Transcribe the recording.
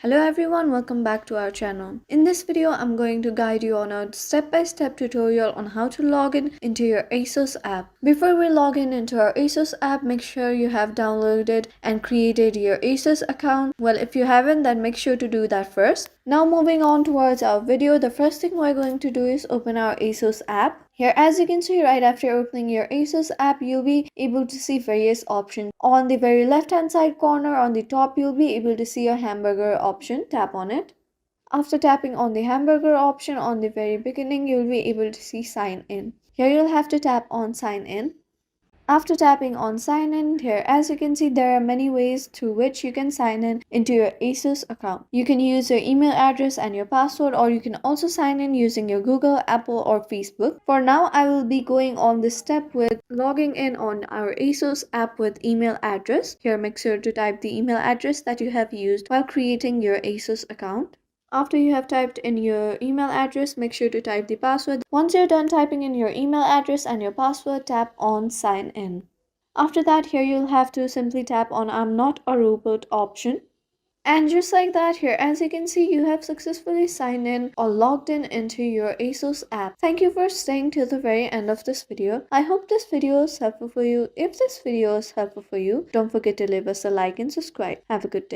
Hello everyone, welcome back to our channel. In this video, I'm going to guide you on a step-by-step tutorial on how to log in into your ASOS app. Before we log in into our ASOS app, make sure you have downloaded and created your ASOS account. Well, if you haven't, then make sure to do that first. Now moving on towards our video, the first thing we're going to do is open our ASOS app. Here, as you can see, right after opening your ASOS app, you'll be able to see various options. On the very left hand side corner on the top, you'll be able to see a hamburger option. Tap on it. After tapping on the hamburger option on the very beginning, you'll be able to see sign in. Here you'll have to tap on sign in. After tapping on sign in, here as you can see, there are many ways through which you can sign in into your ASOS account. You can use your email address and your password, or you can also sign in using your Google, Apple or Facebook. For now, I will be going on this step with logging in on our ASOS app with email address. Here make sure to type the email address that you have used while creating your ASOS account. After you have typed in your email address, make sure to type the password. Once you're done typing in your email address and your password, tap on sign in. After that, here you'll have to simply tap on I'm not a robot option. And just like that, here as you can see, you have successfully signed in or logged in into your ASOS app. Thank you for staying till the very end of this video. I hope this video is helpful for you. If this video is helpful for you, don't forget to leave us a like and subscribe. Have a good day.